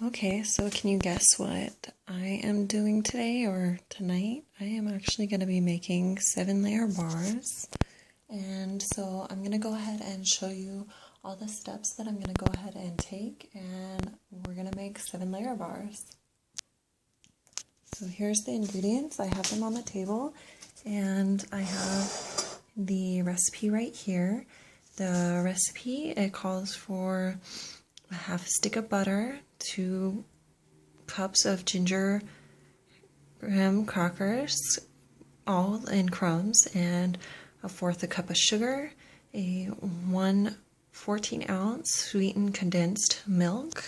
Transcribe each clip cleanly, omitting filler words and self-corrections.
Okay, so can you guess what I am doing today or tonight? I am actually going to be making 7-layer bars. And so I'm going to go ahead and show you all the steps that I'm going to go ahead and take, and we're going to make 7-layer bars. So here's the ingredients. I have them on the table, and I have the recipe right here. The recipe, it calls for a half a stick of butter, 2 cups of ginger graham crackers, all in crumbs, and 1/4 cup of sugar, a 1 14-ounce sweetened condensed milk.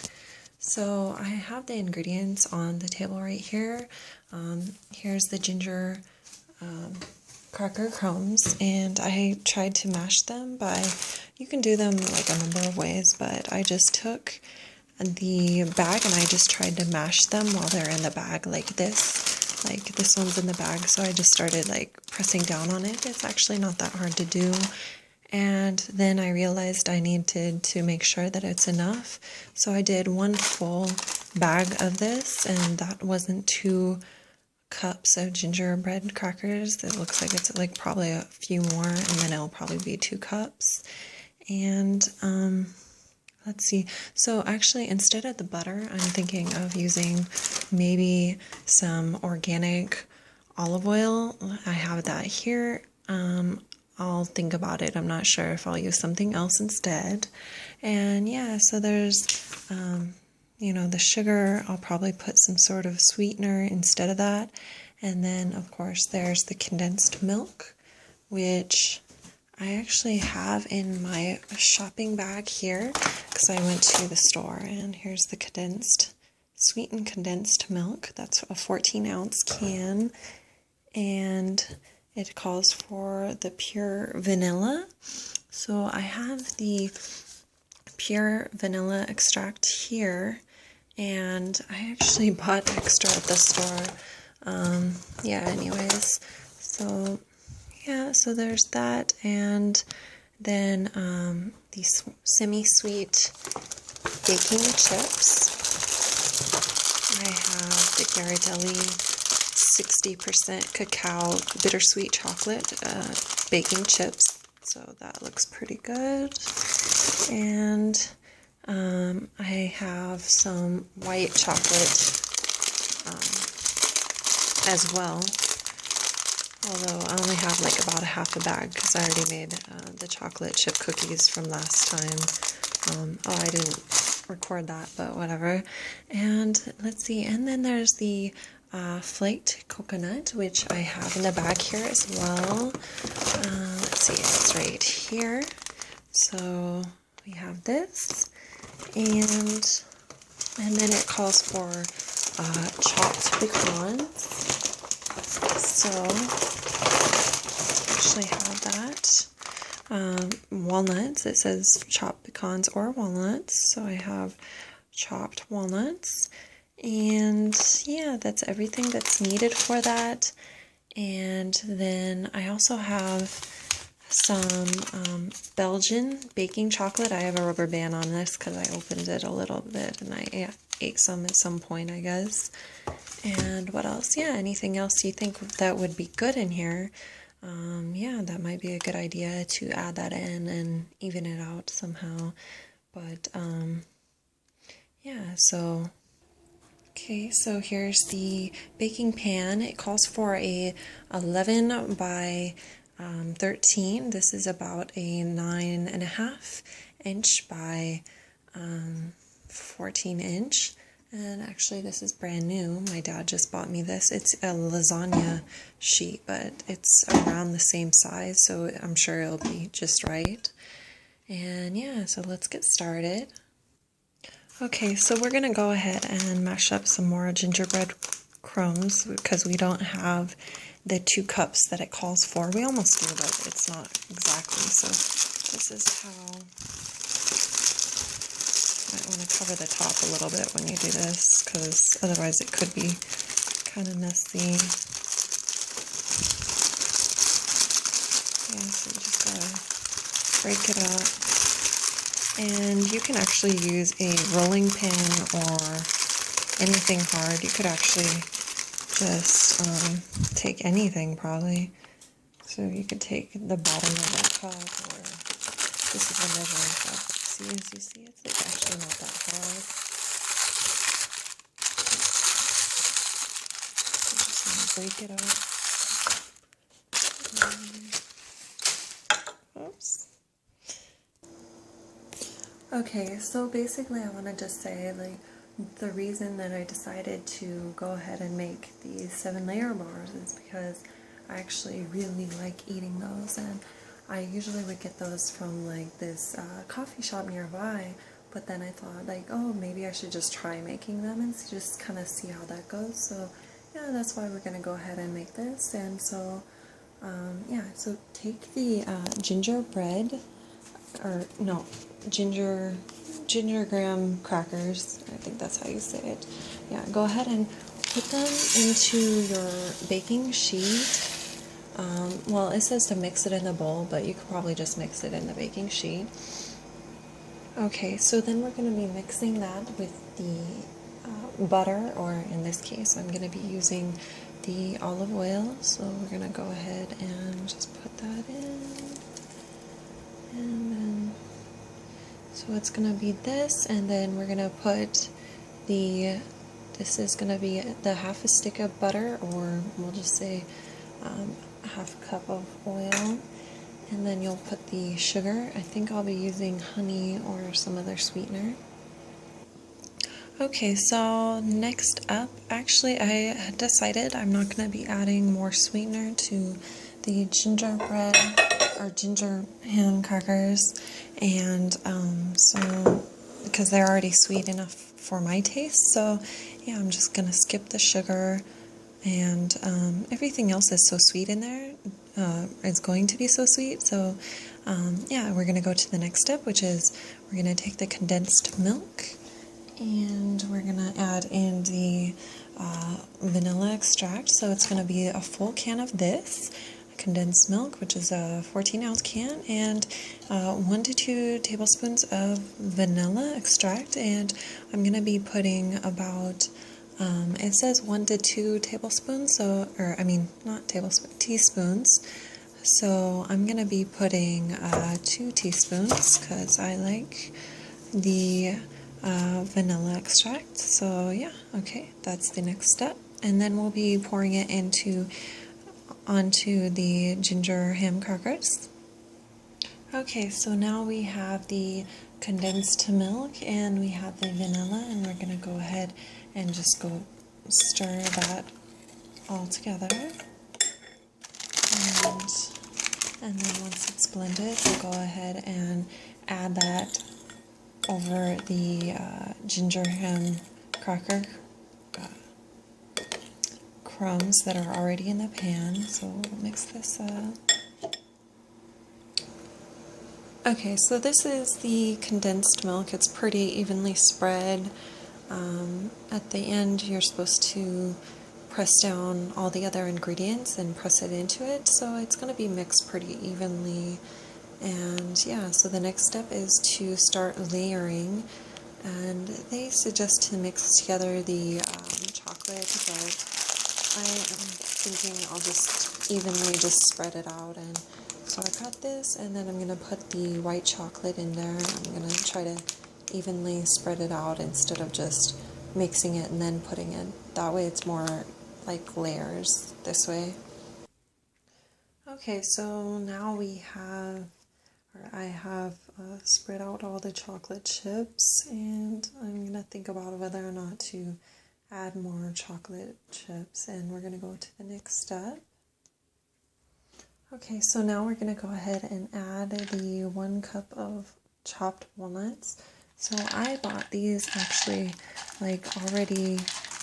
So I have the ingredients on the table right here. Here's the ginger cracker crumbs, and I tried to mash them you can do them like a number of ways, but I just took the bag and I just tried to mash them while they're in the bag like this. Like this one's in the bag, so I just started like pressing down on it. It's actually not that hard to do. And then I realized I needed to make sure that it's enough. So I did 1 full bag of this, and that wasn't 2 cups of gingerbread crackers. It looks like it's like probably a few more, and then it'll probably be 2 cups. And let's see. So actually, instead of the butter, I'm thinking of using maybe some organic olive oil. I have that here. I'll think about it. I'm not sure if I'll use something else instead. And yeah, so there's, the sugar. I'll probably put some sort of sweetener instead of that. And then, of course, there's the condensed milk, which I actually have in my shopping bag here because I went to the store. And here's the sweetened condensed milk. That's a 14-ounce can. And it calls for the pure vanilla. So I have the pure vanilla extract here, and I actually bought extra at the store. Anyways, so yeah, so there's that, and then these semi-sweet baking chips. I have the Ghirardelli 60% cacao bittersweet chocolate baking chips, so that looks pretty good. And I have some white chocolate as well, although I only have like about a half a bag because I already made the chocolate chip cookies from last time. I didn't record that, but whatever. And let's see, and then there's the flaked coconut, which I have in the bag here as well. Let's see, it's right here. So we have this, and then it calls for chopped pecans. So I actually have that. Walnuts. It says chopped pecans or walnuts. So I have chopped walnuts. And yeah, that's everything that's needed for that. And then I also have some Belgian baking chocolate. I have a rubber band on this because I opened it a little bit and I ate some at some point, I guess. And what else? Yeah, anything else you think that would be good in here? Yeah, that might be a good idea to add that in and even it out somehow. But yeah, so okay, so here's the baking pan. It calls for a 11 by 13. This is about a 9.5 inch by 14 inch. And actually this is brand new. My dad just bought me this. It's a lasagna sheet, but it's around the same size, so I'm sure it'll be just right. And yeah, so let's get started. Okay, so we're going to go ahead and mash up some more gingerbread crumbs because we don't have the 2 cups that it calls for. We almost do, but it's not exactly. So this is how you might want to cover the top a little bit when you do this because otherwise it could be kind of messy. Yeah, so you just gotta break it up. And you can actually use a rolling pin or anything hard. You could actually just take anything probably. So you could take the bottom of a cup, or this is a measuring cup. See, as you see, it's like actually not that hard. I'm just gonna break it up. Oops. Okay, so basically I want to just say, like, the reason that I decided to go ahead and make these 7-layer bars is because I actually really like eating those, and I usually would get those from like this coffee shop nearby, but then I thought like, oh, maybe I should just try making them and just kind of see how that goes. So yeah, that's why we're gonna go ahead and make this. And so yeah, so take the gingerbread, or no, ginger graham crackers, I think that's how you say it. Yeah, go ahead and put them into your baking sheet. Well, it says to mix it in the bowl, but you could probably just mix it in the baking sheet. Okay, so then we're going to be mixing that with the butter, or in this case I'm going to be using the olive oil. So we're going to go ahead and just put that in, and then so it's going to be this, and then we're going to put this is going to be the half a stick of butter, or we'll just say half a cup of oil, and then you'll put the sugar. I think I'll be using honey or some other sweetener. Okay, so next up, actually I decided I'm not going to be adding more sweetener to the gingerbread or ginger ham crackers, and so because they're already sweet enough for my taste, so yeah, I'm just going to skip the sugar, and everything else is so sweet in there. It's going to be so sweet, so yeah, we're going to go to the next step, which is we're going to take the condensed milk, and we're going to add in the vanilla extract. So it's going to be a full can of this condensed milk, which is a 14-ounce can, and 1 to 2 tablespoons of vanilla extract. And I'm going to be putting about it says 1 to 2 tablespoons, so, or I mean, not tablespoons, teaspoons. So I'm going to be putting 2 teaspoons because I like the vanilla extract. So yeah, okay, that's the next step. And then we'll be pouring it onto the ginger ham crackers. Okay, so now we have the condensed milk and we have the vanilla, and we're going to go ahead and just go stir that all together. And then once it's blended, we'll go ahead and add that over the ginger ham cracker crumbs that are already in the pan. So we'll mix this up. Okay, so this is the condensed milk. It's pretty evenly spread. At the end, you're supposed to press down all the other ingredients and press it into it, so it's going to be mixed pretty evenly. And yeah, so the next step is to start layering, and they suggest to mix together the chocolate, but I am thinking I'll just evenly just spread it out. And so I got this, and then I'm going to put the white chocolate in there. I'm going to try to evenly spread it out instead of just mixing it and then putting it. That way it's more like layers this way. Okay, so now I have spread out all the chocolate chips, and I'm going to think about whether or not to add more chocolate chips, and we're going to go to the next step. Okay, so now we're going to go ahead and add the 1 cup of chopped walnuts. So I bought these actually like already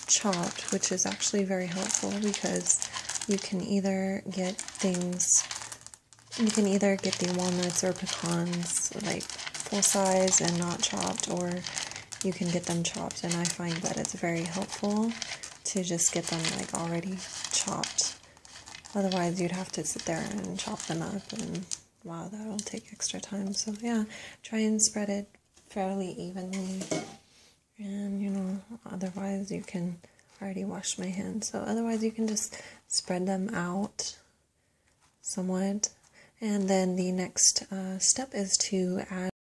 chopped, which is actually very helpful because you can either get the walnuts or pecans like full size and not chopped, or you can get them chopped, and I find that it's very helpful to just get them like already chopped. Otherwise you'd have to sit there and chop them up, and wow, that'll take extra time. So yeah, try and spread it fairly evenly. And, you know, otherwise you can, I already washed my hands, so otherwise you can just spread them out somewhat. And then the next step is to add